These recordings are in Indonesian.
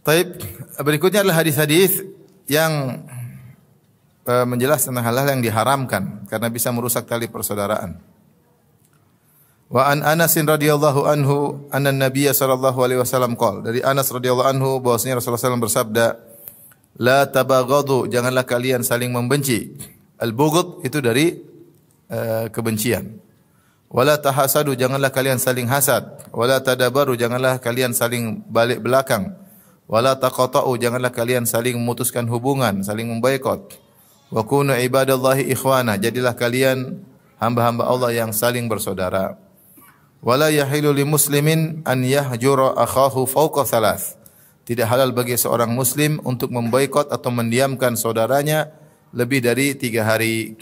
Taib, berikutnya adalah hadis-hadis yang menjelaskan tentang hal-hal yang diharamkan karena bisa merusak tali persaudaraan. Wa an Anas radhiyallahu anhu anna Nabiy sallallahu alaihi wasallam qala, dari Anas radhiyallahu anhu bahwasanya Rasulullah SAW bersabda, la tabaghadu, janganlah kalian saling membenci. Al-bughd itu dari kebencian. Wala tahasadu, janganlah kalian saling hasad. Wala tadabaru, janganlah kalian saling balik belakang. Wala taqata'u, janganlah kalian saling memutuskan hubungan, saling memboikot. Wa kunu ibadallahi ikhwana, jadilah kalian hamba-hamba Allah yang saling bersaudara. Wala yahilu li muslimin an yahjura akhahu fawqa thalath. Tidak halal bagi seorang muslim untuk memboikot atau mendiamkan saudaranya lebih dari 3 hari.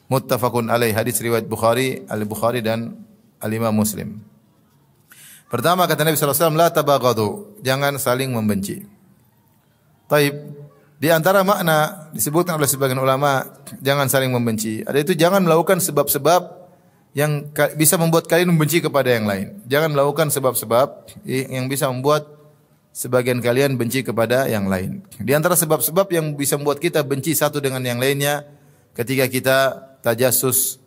Muttafaqun alaih, hadis riwayat Bukhari, Al-Bukhari dan Al-Imam Muslim. Pertama kata Nabi sallallahu alaihi wasallam, la tabaghadu, jangan saling membenci. Taib, di antara makna disebutkan oleh sebagian ulama jangan saling membenci, ada itu jangan melakukan sebab-sebab yang bisa membuat kalian membenci kepada yang lain. Jangan melakukan sebab-sebab yang bisa membuat sebagian kalian benci kepada yang lain. Di antara sebab-sebab yang bisa membuat kita benci satu dengan yang lainnya ketika kita tajassus,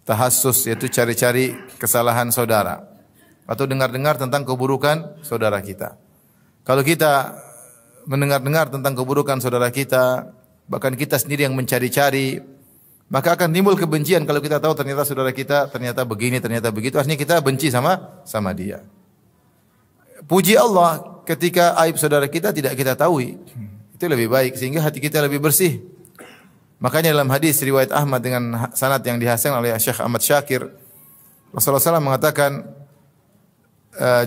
tahassus, yaitu cari-cari kesalahan saudara atau dengar-dengar tentang keburukan saudara kita. Kalau kita mendengar-dengar tentang keburukan saudara kita, bahkan kita sendiri yang mencari-cari, maka akan timbul kebencian kalau kita tahu ternyata saudara kita ternyata begini, ternyata begitu. Akhirnya kita benci sama dia. Puji Allah ketika aib saudara kita tidak kita tahu. Itu lebih baik sehingga hati kita lebih bersih. Makanya dalam hadis riwayat Ahmad dengan sanad yang dihasankan oleh Syekh Ahmad Syakir, Rasulullah SAW mengatakan,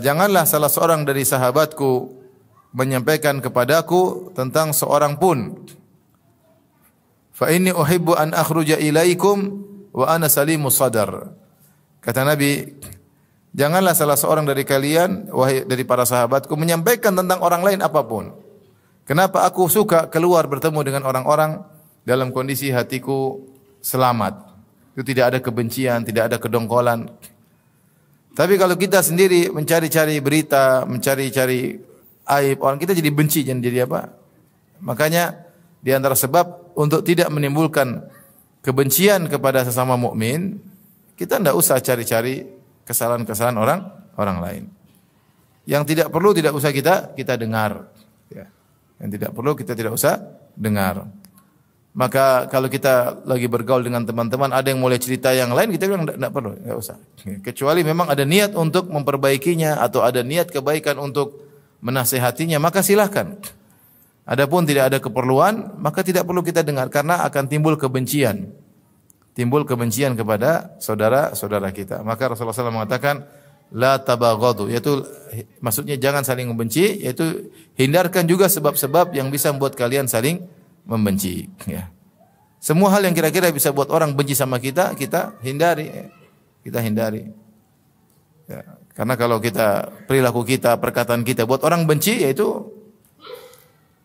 janganlah salah seorang dari sahabatku menyampaikan kepadaku tentang seorang pun. Fa inni uhibbu an akhruja ilaikum wa ana salimus sadar. Kata Nabi, janganlah salah seorang dari kalian, wahai dari para sahabatku, menyampaikan tentang orang lain apapun. Kenapa aku suka keluar bertemu dengan orang-orang dalam kondisi hatiku selamat. Itu tidak ada kebencian, tidak ada kedongkolan. Tapi kalau kita sendiri mencari-cari berita, mencari-cari aib orang, kita jadi benci, jadi apa? Makanya di antara sebab untuk tidak menimbulkan kebencian kepada sesama mukmin, kita tidak usah cari-cari kesalahan-kesalahan orang lain. Yang tidak perlu tidak usah kita dengar. Ya. Yang tidak perlu kita tidak usah dengar. Maka kalau kita lagi bergaul dengan teman-teman, ada yang mulai cerita yang lain, kita bilang tidak perlu, tidak usah. Kecuali memang ada niat untuk memperbaikinya atau ada niat kebaikan untuk menasihatinya, maka silahkan. Adapun tidak ada keperluan, maka tidak perlu kita dengar karena akan timbul kebencian. Timbul kebencian kepada saudara-saudara kita. Maka Rasulullah SAW mengatakan la tabaghadu, yaitu maksudnya jangan saling membenci, yaitu hindarkan juga sebab-sebab yang bisa membuat kalian saling membenci, ya. Semua hal yang kira-kira bisa buat orang benci sama kita, kita hindari. Kita hindari. Ya. Karena kalau kita perilaku kita, perkataan kita buat orang benci, yaitu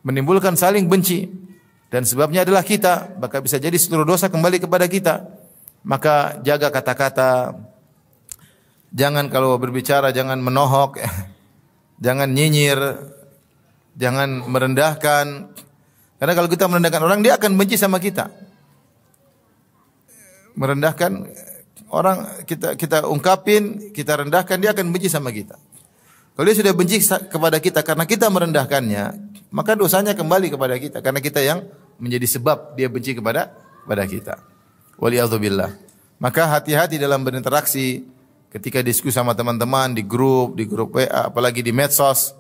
menimbulkan saling benci. Dan sebabnya adalah kita, maka bisa jadi seluruh dosa kembali kepada kita. Maka jaga kata-kata. Jangan kalau berbicara jangan menohok, jangan nyinyir, jangan merendahkan. Karena kalau kita merendahkan orang, dia akan benci sama kita. Merendahkan orang, kita ungkapin, kita rendahkan, dia akan benci sama kita. Kalau dia sudah benci kepada kita karena kita merendahkannya, maka dosanya kembali kepada kita karena kita yang menjadi sebab dia benci kepada kita. Waliyadzubillah. Maka hati-hati dalam berinteraksi ketika diskusi sama teman-teman di grup WA, apalagi di medsos.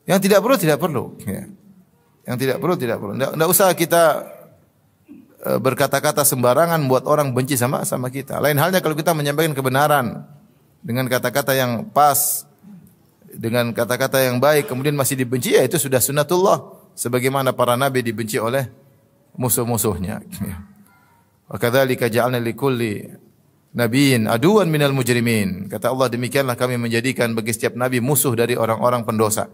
Yang tidak perlu. Ya. Yang tidak perlu. Tidak usah kita berkata-kata sembarangan buat orang benci sama kita. Lain halnya kalau kita menyampaikan kebenaran dengan kata-kata yang pas, dengan kata-kata yang baik, kemudian masih dibenci, ya itu sudah sunnatullah. Sebagaimana para nabi dibenci oleh musuh-musuhnya. Wa kadzalika ja'alna likulli nabiyyin aduwan minal mujrimin. Kata Allah, demikianlah kami menjadikan bagi setiap nabi musuh dari orang-orang pendosa.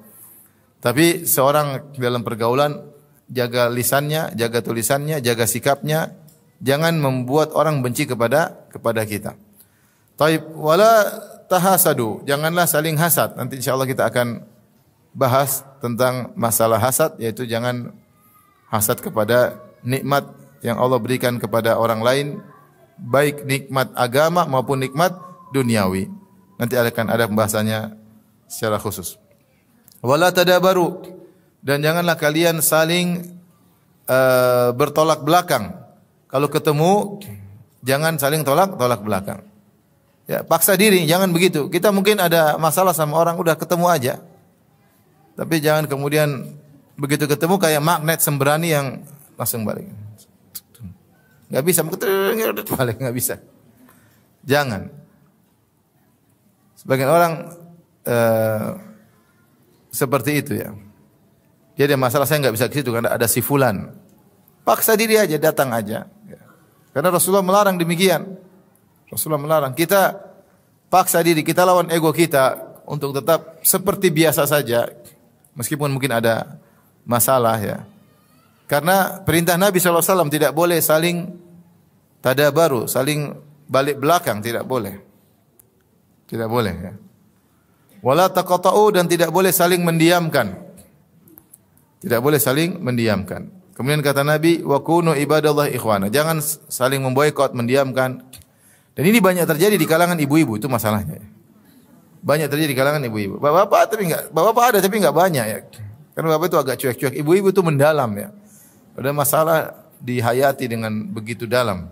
Tapi seorang dalam pergaulan jaga lisannya, jaga tulisannya, jaga sikapnya, jangan membuat orang benci kepada kita. Taib wala tahasadu, janganlah saling hasad. Nanti insyaallah kita akan bahas tentang masalah hasad, yaitu jangan hasad kepada nikmat yang Allah berikan kepada orang lain, baik nikmat agama maupun nikmat duniawi. Nanti akan ada pembahasannya secara khusus. Wala tadabaru, dan janganlah kalian saling bertolak belakang. Kalau ketemu jangan saling tolak belakang. Ya, paksa diri, jangan begitu. Kita mungkin ada masalah sama orang, udah ketemu aja. Tapi jangan kemudian begitu ketemu kayak magnet sembrani yang langsung balik. Enggak bisa, balik enggak bisa. Jangan. Sebagian orang seperti itu ya. Dia ada masalah, saya enggak bisa ke situ karena ada si fulan. Paksa diri aja, datang aja. Karena Rasulullah melarang demikian. Rasulullah melarang kita paksa diri, kita lawan ego kita untuk tetap seperti biasa saja, meskipun mungkin ada masalah ya. Karena perintah Nabi SAW tidak boleh saling tadabaru, saling balik belakang, tidak boleh. Tidak boleh ya. Wala taqata'u, dan tidak boleh saling mendiamkan. Tidak boleh saling mendiamkan. Kemudian kata Nabi, wa kunu ibadallah ikhwana. Jangan saling memboikot, mendiamkan. Dan ini banyak terjadi di kalangan ibu-ibu, itu masalahnya. Banyak terjadi di kalangan ibu-ibu. Bapak-bapak ada tapi enggak banyak ya. Karena bapak itu agak cuek-cuek. Ibu-ibu itu mendalam ya. Ada masalah dihayati dengan begitu dalam.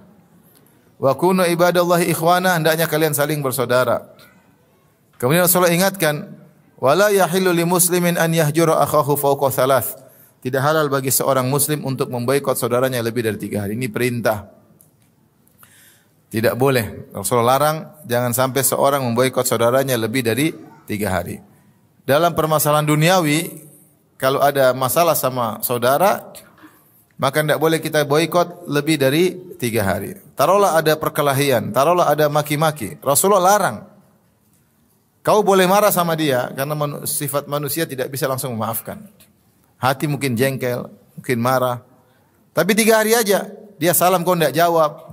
Wa kunu ibadallahi ikhwana, hendaknya kalian saling bersaudara. Kemudian Rasulullah ingatkan, wala yahillu limuslimin an yahjura akhahu fawqa thalath. Tidak halal bagi seorang muslim untuk memboikot saudaranya lebih dari 3 hari. Ini perintah. Tidak boleh. Rasulullah larang jangan sampai seorang memboikot saudaranya lebih dari 3 hari. Dalam permasalahan duniawi, kalau ada masalah sama saudara, maka tidak boleh kita boikot lebih dari 3 hari. Taruhlah ada perkelahian, taruhlah ada maki-maki. Rasulullah larang. Kau boleh marah sama dia karena sifat manusia tidak bisa langsung memaafkan. Hati mungkin jengkel, mungkin marah. Tapi 3 hari aja. Dia salam kau tidak jawab.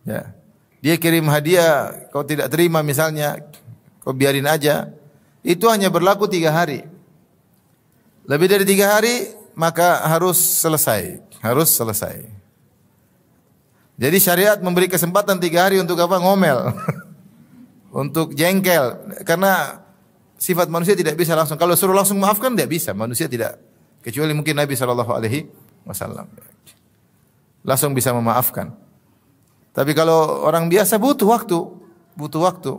Ya. Dia kirim hadiah, kau tidak terima misalnya, kau biarin aja. Itu hanya berlaku 3 hari. Lebih dari 3 hari, maka harus selesai. Harus selesai. Jadi syariat memberi kesempatan 3 hari untuk apa? Ngomel. Untuk jengkel. Karena sifat manusia tidak bisa langsung. Kalau suruh langsung maafkan, tidak bisa. Manusia tidak. Kecuali mungkin Nabi SAW. Langsung bisa memaafkan. Tapi kalau orang biasa butuh waktu.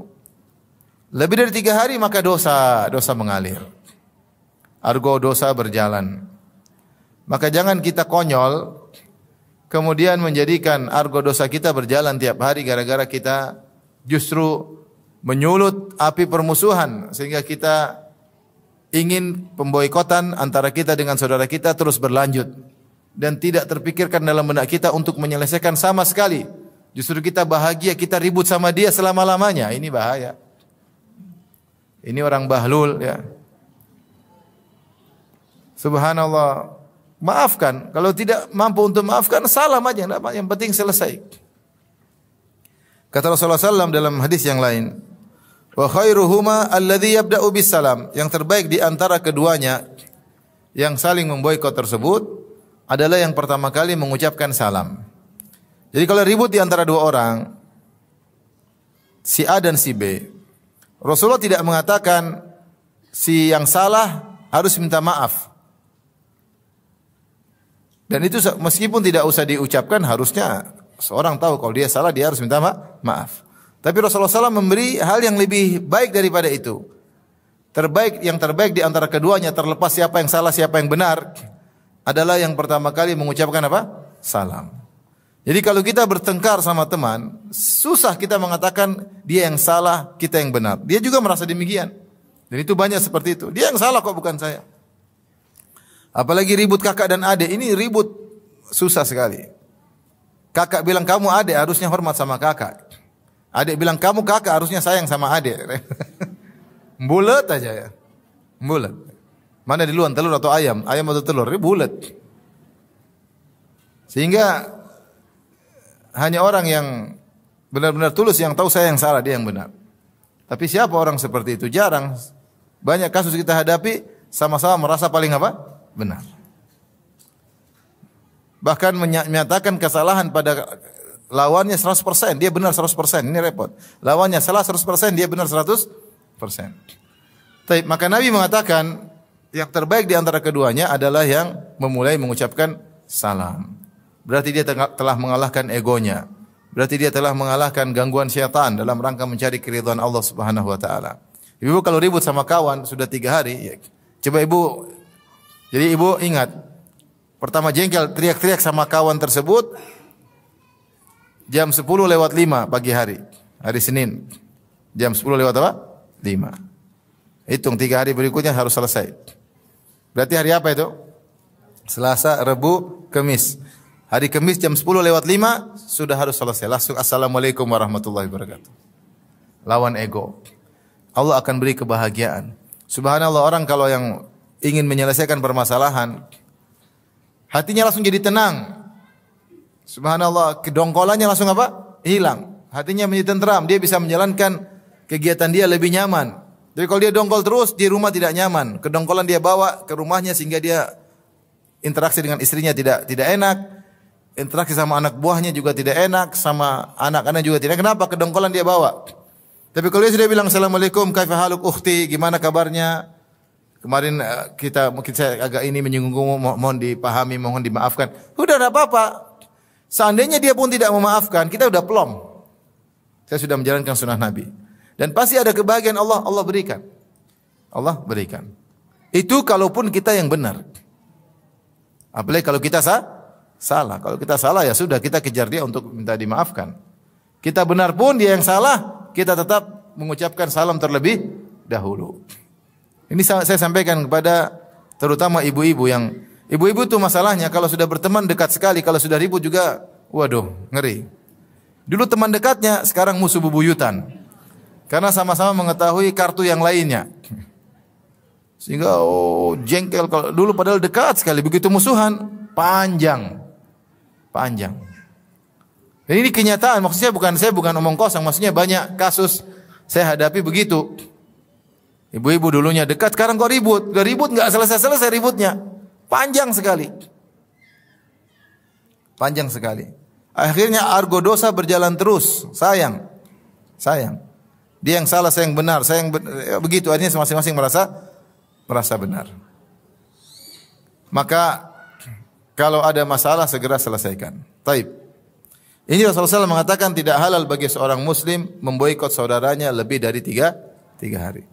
Lebih dari 3 hari maka dosa mengalir. Argo dosa berjalan. Maka jangan kita konyol, kemudian menjadikan argo dosa kita berjalan tiap hari gara-gara kita justru menyulut api permusuhan sehingga kita ingin pemboikotan antara kita dengan saudara kita terus berlanjut dan tidak terpikirkan dalam benak kita untuk menyelesaikan sama sekali. Justru kita bahagia, kita ribut sama dia selama-lamanya. Ini bahaya. Ini orang bahlul ya. Subhanallah. Maafkan. Kalau tidak mampu untuk maafkan, salam aja. Yang penting selesai. Kata Rasulullah SAW dalam hadis yang lain, wa khairuhuma alladhi yabda'u bis salam. Yang terbaik di antara keduanya yang saling memboikot tersebut adalah yang pertama kali mengucapkan salam. Jadi kalau ribut di antara 2 orang, si A dan si B, Rasulullah tidak mengatakan si yang salah harus minta maaf. Dan itu meskipun tidak usah diucapkan, harusnya seorang tahu kalau dia salah dia harus minta maaf. Tapi Rasulullah SAW memberi hal yang lebih baik daripada itu. Yang terbaik di antara keduanya, terlepas siapa yang salah siapa yang benar, adalah yang pertama kali mengucapkan apa? Salam. Jadi kalau kita bertengkar sama teman, susah kita mengatakan dia yang salah, kita yang benar. Dia juga merasa demikian. Dan itu banyak seperti itu. Dia yang salah kok, bukan saya. Apalagi ribut kakak dan adik, ini ribut susah sekali. Kakak bilang kamu adik, harusnya hormat sama kakak. Adik bilang kamu kakak, harusnya sayang sama adik. Bulat aja ya. Bulat. Mana duluan, telur atau ayam? Ayam atau telur? Bulat. Sehingga hanya orang yang benar-benar tulus yang tahu saya yang salah, dia yang benar. Tapi siapa orang seperti itu? Jarang. Banyak kasus kita hadapi, sama-sama merasa paling apa? Benar. Bahkan menyatakan kesalahan pada lawannya 100%, dia benar 100%, ini repot. Lawannya salah 100%, dia benar 100%. Maka Nabi mengatakan yang terbaik di antara keduanya adalah yang memulai mengucapkan salam. Berarti dia telah mengalahkan egonya. Berarti dia telah mengalahkan gangguan syaitan dalam rangka mencari keridhaan Allah Subhanahu wa taala. Ibu kalau ribut sama kawan sudah 3 hari, ya, coba ibu, jadi ibu ingat, pertama jengkel teriak-teriak sama kawan tersebut jam 10:05 pagi hari Senin. Jam 10 lewat apa? 5. Hitung 3 hari berikutnya harus selesai. Berarti hari apa itu? Selasa, Rabu, Kamis. Hari Kamis jam 10:05 sudah harus selesai. Langsung assalamualaikum warahmatullahi wabarakatuh. Lawan ego. Allah akan beri kebahagiaan. Subhanallah, orang kalau yang ingin menyelesaikan permasalahan, hatinya langsung jadi tenang. Subhanallah, kedongkolannya langsung apa? Hilang. Hatinya menjadi tenteram, dia bisa menjalankan kegiatan dia lebih nyaman. Jadi kalau dia dongkol terus, di rumah tidak nyaman. Kedongkolan dia bawa ke rumahnya sehingga dia interaksi dengan istrinya tidak enak. Interaksi sama anak buahnya juga tidak enak, sama anak-anak juga tidak. Kenapa? Kedongkolan dia bawa. Tapi kalau dia sudah bilang assalamualaikum, kaifa haluk ukhti, gimana kabarnya? Kemarin mungkin saya agak ini menyinggung, mohon dipahami, mohon dimaafkan. Udah enggak apa-apa. Seandainya dia pun tidak memaafkan, kita udah plong. Saya sudah menjalankan sunnah Nabi. Dan pasti ada kebahagiaan Allah berikan. Allah berikan. Itu kalaupun kita yang benar. Apalagi kalau kita salah. Kalau kita salah ya sudah, kita kejar dia untuk minta dimaafkan. Kita benar pun dia yang salah, kita tetap mengucapkan salam terlebih dahulu. Ini saya sampaikan kepada terutama ibu-ibu yang ibu-ibu itu masalahnya kalau sudah berteman dekat sekali, kalau sudah ribut juga, waduh, ngeri. Dulu teman dekatnya, sekarang musuh bebuyutan. Karena sama-sama mengetahui kartu yang lainnya. Sehingga jengkel kalau dulu padahal dekat sekali, begitu musuhan panjang. Dan ini kenyataan, maksudnya saya bukan omong kosong, maksudnya banyak kasus saya hadapi begitu. Ibu-ibu dulunya dekat, sekarang kok ribut. Udah ribut enggak selesai-selesai ributnya. Panjang sekali. Akhirnya argo dosa berjalan terus. Sayang. Dia yang salah, saya yang benar, begitu. Akhirnya masing-masing merasa benar. Maka kalau ada masalah segera selesaikan. Taib. Ini Rasulullah SAW mengatakan tidak halal bagi seorang muslim memboikot saudaranya lebih dari 3 hari.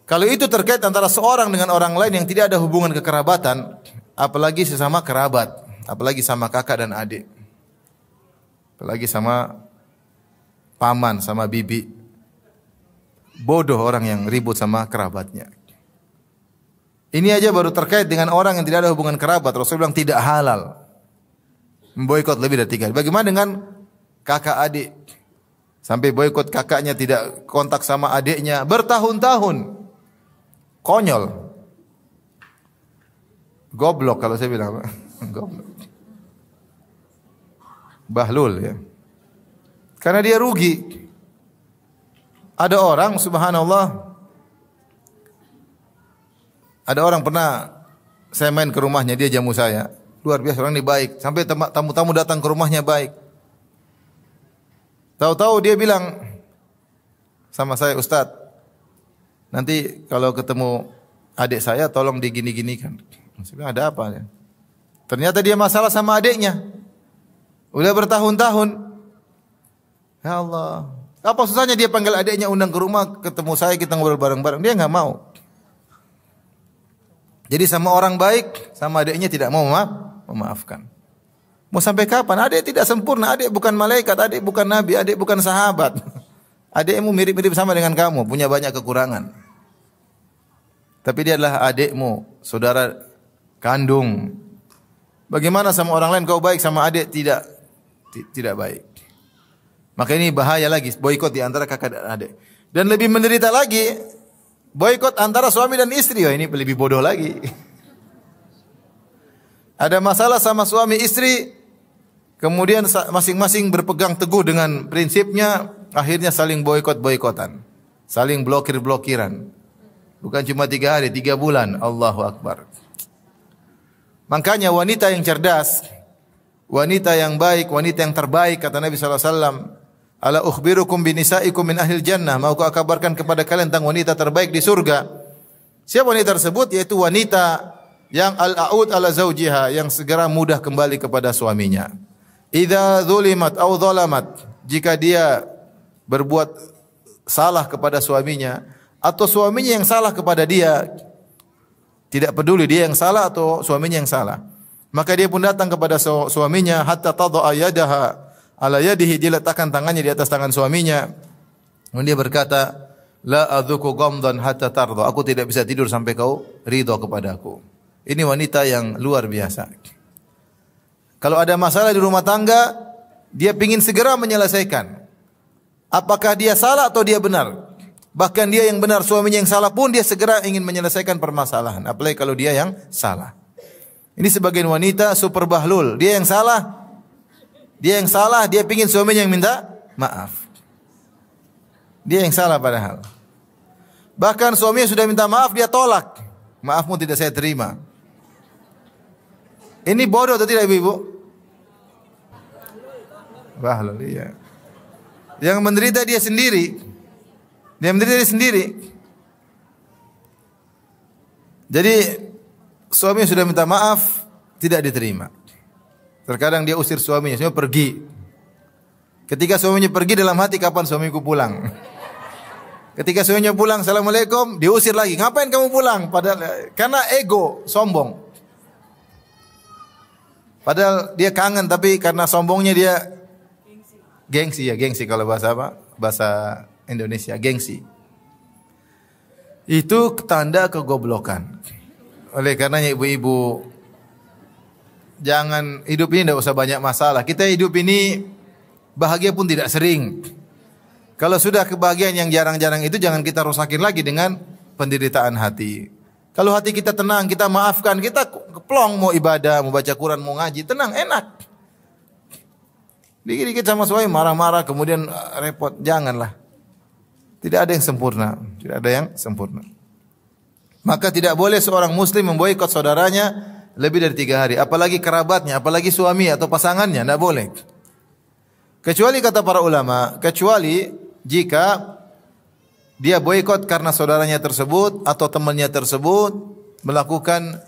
Kalau itu terkait antara seorang dengan orang lain yang tidak ada hubungan kekerabatan, apalagi sesama kerabat, apalagi sama kakak dan adik, apalagi sama paman, sama bibi. Bodoh orang yang ribut sama kerabatnya. Ini aja baru terkait dengan orang yang tidak ada hubungan kerabat. Rasulullah bilang tidak halal memboikot lebih dari 3 hari. Bagaimana dengan kakak adik? Sampai boikot kakaknya, tidak kontak sama adiknya bertahun-tahun. Konyol. Goblok kalau saya bilang. Goblok. Bahlul ya. Karena dia rugi. Ada orang subhanallah, ada orang pernah saya main ke rumahnya, dia jamu saya. Luar biasa, orang ini baik. Sampai tamu-tamu datang ke rumahnya baik. Tahu-tahu dia bilang sama saya, Ustaz, nanti kalau ketemu adik saya tolong digini-ginikan. Saya bilang, ada apa? Ternyata dia masalah sama adiknya. Udah bertahun-tahun. Ya Allah. Apa susahnya dia panggil adiknya, undang ke rumah, ketemu saya, kita ngobrol bareng-bareng. Dia enggak mau. Jadi sama orang baik, sama adiknya tidak mau memaafkan. Mau sampai kapan? Adik tidak sempurna, adik bukan malaikat, adik bukan nabi, adik bukan sahabat. Adikmu mirip-mirip sama dengan kamu, punya banyak kekurangan. Tapi dia adalah adikmu, saudara kandung. Bagaimana sama orang lain kau baik, sama adik tidak baik. Maka ini bahaya lagi, boikot di antara kakak dan adik. Dan lebih menderita lagi, boikot antara suami dan istri. Oh, ini lebih bodoh lagi. Ada masalah sama suami istri, kemudian masing-masing berpegang teguh dengan prinsipnya, akhirnya saling boikot-boikotan, saling blokir-blokiran. Bukan cuma 3 hari, 3 bulan. Allahu Akbar. Makanya wanita yang cerdas, wanita yang baik, wanita yang terbaik, kata Nabi SAW, ala ukhbirukum binisaikum min ahlil jannah. Mau aku kabarkan kepada kalian tentang wanita terbaik di surga. Siapa wanita tersebut? Yaitu wanita yang al-a'ud ala zawjiha, yang segera mudah kembali kepada suaminya. Idza zulimat aw zalamat, jika dia berbuat salah kepada suaminya atau suaminya yang salah kepada dia, tidak peduli dia yang salah atau suaminya yang salah, maka dia pun datang kepada suaminya hatta tadha yadaha ala yadihi, dia letakkan tangannya di atas tangan suaminya. Kemudian dia berkata, la adzuku ghamdan hatta tarda, aku tidak bisa tidur sampai kau ridha kepadaku. Ini wanita yang luar biasa. Kalau ada masalah di rumah tangga, dia ingin segera menyelesaikan. Apakah dia salah atau dia benar? Bahkan dia yang benar, suaminya yang salah pun dia segera ingin menyelesaikan permasalahan. Apalagi kalau dia yang salah. Ini sebagian wanita super bahlul. Dia yang salah, dia ingin suaminya yang minta maaf. Dia yang salah padahal. Bahkan suaminya sudah minta maaf, dia tolak. Maafmu tidak saya terima. Ini bodoh atau tidak, ibu? Bahlul, iya. Yang menderita dia sendiri. Dia menderita dia sendiri. Jadi suami sudah minta maaf, tidak diterima. Terkadang dia usir suaminya pergi. Ketika suaminya pergi, dalam hati, kapan suamiku pulang? Ketika suaminya pulang, assalamualaikum, diusir lagi. Ngapain kamu pulang? Padahal karena ego, sombong. Padahal dia kangen, tapi karena sombongnya dia gengsi ya, gengsi kalau bahasa apa? Bahasa Indonesia, gengsi. Itu tanda kegoblokan. Oleh karenanya ibu-ibu, jangan, hidup ini tidak usah banyak masalah. Kita hidup ini bahagia pun tidak sering. Kalau sudah kebahagiaan yang jarang-jarang itu, jangan kita rusakin lagi dengan penderitaan hati. Kalau hati kita tenang, kita maafkan, kita plong, mau ibadah, mau baca Quran, mau ngaji, tenang, enak. Dikit-dikit sama suami marah-marah, kemudian repot, janganlah. Tidak ada yang sempurna, tidak ada yang sempurna. Maka tidak boleh seorang muslim memboikot saudaranya lebih dari 3 hari, apalagi kerabatnya, apalagi suami atau pasangannya, tidak boleh. Kecuali kata para ulama, kecuali jika dia boikot karena saudaranya tersebut atau temannya tersebut melakukan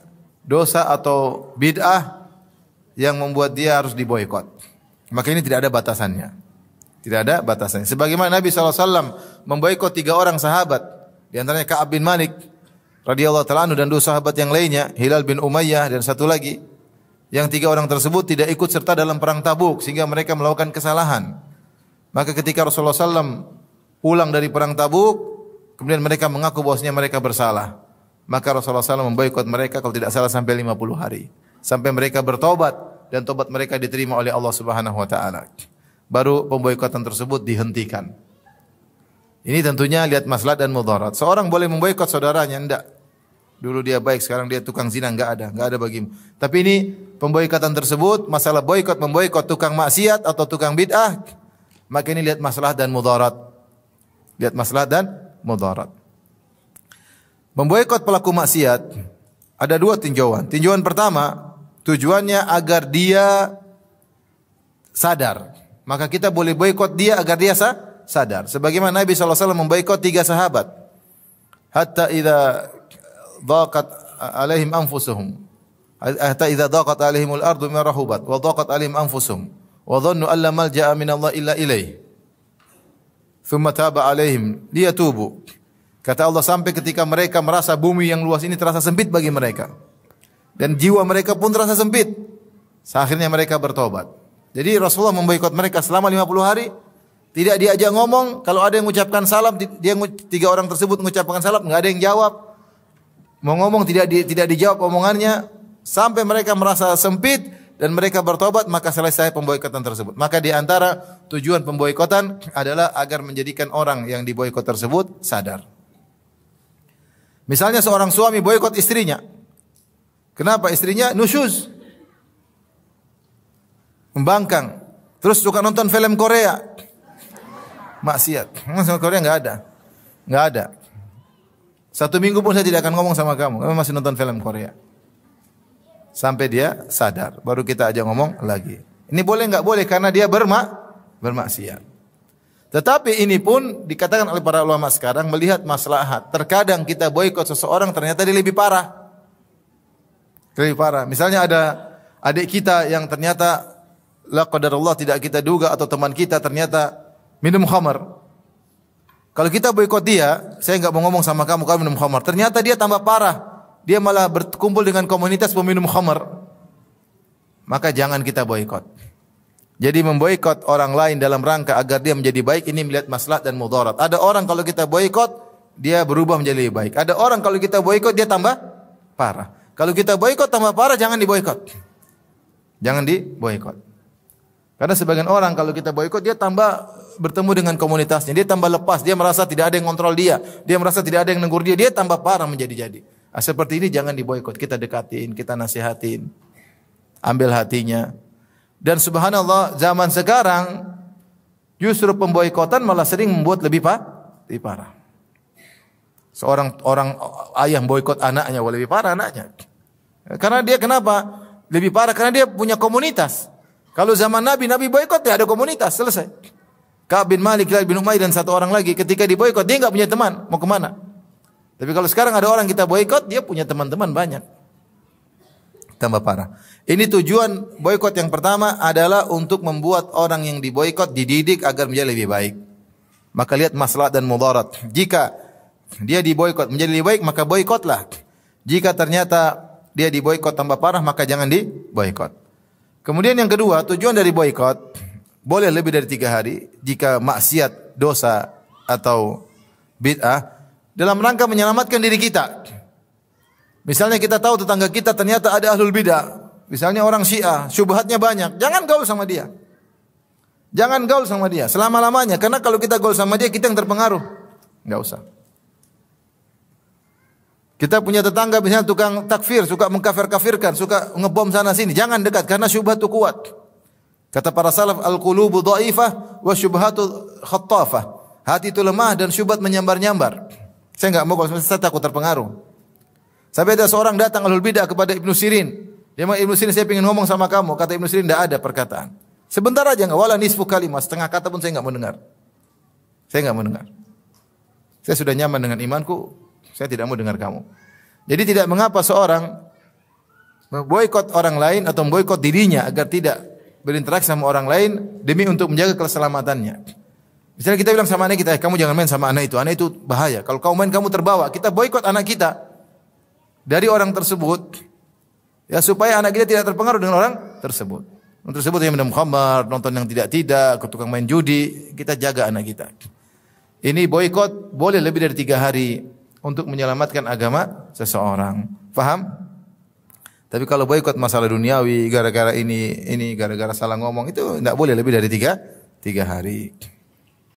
dosa atau bid'ah yang membuat dia harus diboikot. Maka ini tidak ada batasannya. Tidak ada batasannya. Sebagaimana Nabi SAW memboikot 3 orang sahabat, di antaranya Ka'ab bin Malik radhiyallahu ta'ala anhu dan 2 sahabat yang lainnya, Hilal bin Umayyah dan satu lagi. Yang 3 orang tersebut tidak ikut serta dalam perang Tabuk sehingga mereka melakukan kesalahan. Maka ketika Rasulullah SAW pulang dari perang Tabuk, kemudian mereka mengaku bahwasanya mereka bersalah. Maka Rasulullah SAW memboikot mereka kalau tidak salah sampai 50 hari. Sampai mereka bertobat dan tobat mereka diterima oleh Allah Subhanahu wa taala. Baru pemboikotan tersebut dihentikan. Ini tentunya lihat maslahat dan mudarat. Seorang boleh memboikot saudaranya, enggak. Dulu dia baik, sekarang dia tukang zina, enggak ada bagimu. Tapi ini pemboikotan tersebut, masalah boikot memboikot tukang maksiat atau tukang bid'ah, maka ini lihat maslahat dan mudarat. Lihat maslahat dan mudarat. Memboikot pelaku maksiat ada 2 tinjauan. Tinjauan pertama, tujuannya agar dia sadar. Maka kita boleh boikot dia agar dia sadar. Sebagaimana Nabi SAW memboikot 3 sahabat. Hatta idza dhaqat alaihim anfusuhum. Hatta idza dhaqat alaihimul ardu bima rahubat wa dhaqat alaihim anfusuhum wa dhannu an la malja'a min Allah illa ilaih. Thumma taba alaihim liyatubu. Kata Allah, sampai ketika mereka merasa bumi yang luas ini terasa sempit bagi mereka. Dan jiwa mereka pun terasa sempit. Akhirnya mereka bertobat. Jadi Rasulullah memboikot mereka selama 50 hari. Tidak diajak ngomong. Kalau ada yang mengucapkan salam, 3 orang tersebut mengucapkan salam, enggak ada yang jawab. Mau ngomong tidak dijawab omongannya sampai mereka merasa sempit dan mereka bertobat, maka selesai pemboikotan tersebut. Maka di antara tujuan pemboikotan adalah agar menjadikan orang yang diboikot tersebut sadar. Misalnya seorang suami boikot istrinya. Kenapa? Istrinya nusyuz, membangkang, terus suka nonton film Korea, maksiat. Film Korea enggak ada. 1 minggu pun saya tidak akan ngomong sama kamu. Kamu masih nonton film Korea. Sampai dia sadar, baru kita ajak ngomong lagi. Ini boleh enggak? Boleh, karena dia bermaksiat. Tetapi ini pun dikatakan oleh para ulama sekarang melihat maslahat. Terkadang kita boikot seseorang ternyata dia lebih parah. Lebih parah. Misalnya ada adik kita yang ternyata la qadarullah tidak kita duga atau teman kita ternyata minum khamar. Kalau kita boikot dia, saya enggak mau ngomong sama kamu kalau minum khamar. Ternyata dia tambah parah. Dia malah berkumpul dengan komunitas peminum khamar. Maka jangan kita boikot. Jadi memboikot orang lain dalam rangka agar dia menjadi baik ini melihat maslahat dan mudarat. Ada orang kalau kita boikot dia berubah menjadi lebih baik. Ada orang kalau kita boikot dia tambah parah. Kalau kita boikot tambah parah, jangan diboikot. Jangan diboikot. Karena sebagian orang kalau kita boikot dia tambah bertemu dengan komunitasnya, dia tambah lepas, dia merasa tidak ada yang kontrol dia merasa tidak ada yang negur dia tambah parah menjadi-jadi. Seperti ini jangan diboikot, kita dekatin, kita nasihatin, ambil hatinya. Dan subhanallah zaman sekarang justru pemboikotan malah sering membuat lebih parah. Seorang ayah boikot anaknya, lebih parah anaknya. Karena dia kenapa? Lebih parah karena dia punya komunitas. Kalau zaman Nabi boikot ya ada komunitas, selesai. Ka'ab bin Malik, Hilal bin Umayyah dan satu orang lagi ketika diboikot dia enggak punya teman, mau kemana? Tapi kalau sekarang ada orang kita boikot, dia punya teman-teman banyak. Tambah parah. Ini tujuan boikot yang pertama adalah untuk membuat orang yang diboikot dididik agar menjadi lebih baik. Maka lihat maslahat dan mudarat. Jika dia diboikot menjadi lebih baik, maka boikotlah. Jika ternyata dia diboikot tambah parah, maka jangan diboikot. Kemudian yang kedua, tujuan dari boikot boleh lebih dari 3 hari jika maksiat, dosa atau bid'ah dalam rangka menyelamatkan diri kita. Misalnya kita tahu tetangga kita ternyata ada ahlul bid'ah. Misalnya orang Syiah, syubhatnya banyak. Jangan gaul sama dia. Jangan gaul sama dia selama-lamanya. Karena kalau kita gaul sama dia, kita yang terpengaruh. Enggak usah. Kita punya tetangga misalnya tukang takfir, suka mengkafir-kafirkan, suka ngebom sana sini. Jangan dekat karena syubhat itu kuat. Kata para salaf, al-qulubu dha'ifah wa syubhatu khattafah. Hati itu lemah dan syubhat menyambar-nyambar. Saya enggak mau kalau saya takut terpengaruh. Sampai ada seorang datang ahlul bidah kepada Ibnu Sirin. Dia bilang, Ibnu Sirin saya ingin ngomong sama kamu. Kata Ibnu Sirin, tidak ada perkataan. Sebentar aja enggak, wala nisfu kalimah, setengah kata pun saya enggak mendengar. Saya enggak mendengar. Saya sudah nyaman dengan imanku, saya tidak mau dengar kamu. Jadi tidak mengapa seorang memboikot orang lain atau memboikot dirinya agar tidak berinteraksi sama orang lain demi untuk menjaga keselamatannya. Misalnya kita bilang sama anak kita, kamu jangan main sama anak itu bahaya. Kalau kamu main kamu terbawa. Kita boikot anak kita dari orang tersebut, ya supaya anak kita tidak terpengaruh dengan orang tersebut. Orang tersebut yang minum khamar, nonton yang tidak, tukang main judi, kita jaga anak kita. Ini boikot boleh lebih dari 3 hari untuk menyelamatkan agama seseorang. Faham? Tapi kalau boikot masalah duniawi, gara-gara ini gara-gara salah ngomong, itu tidak boleh lebih dari 3 hari.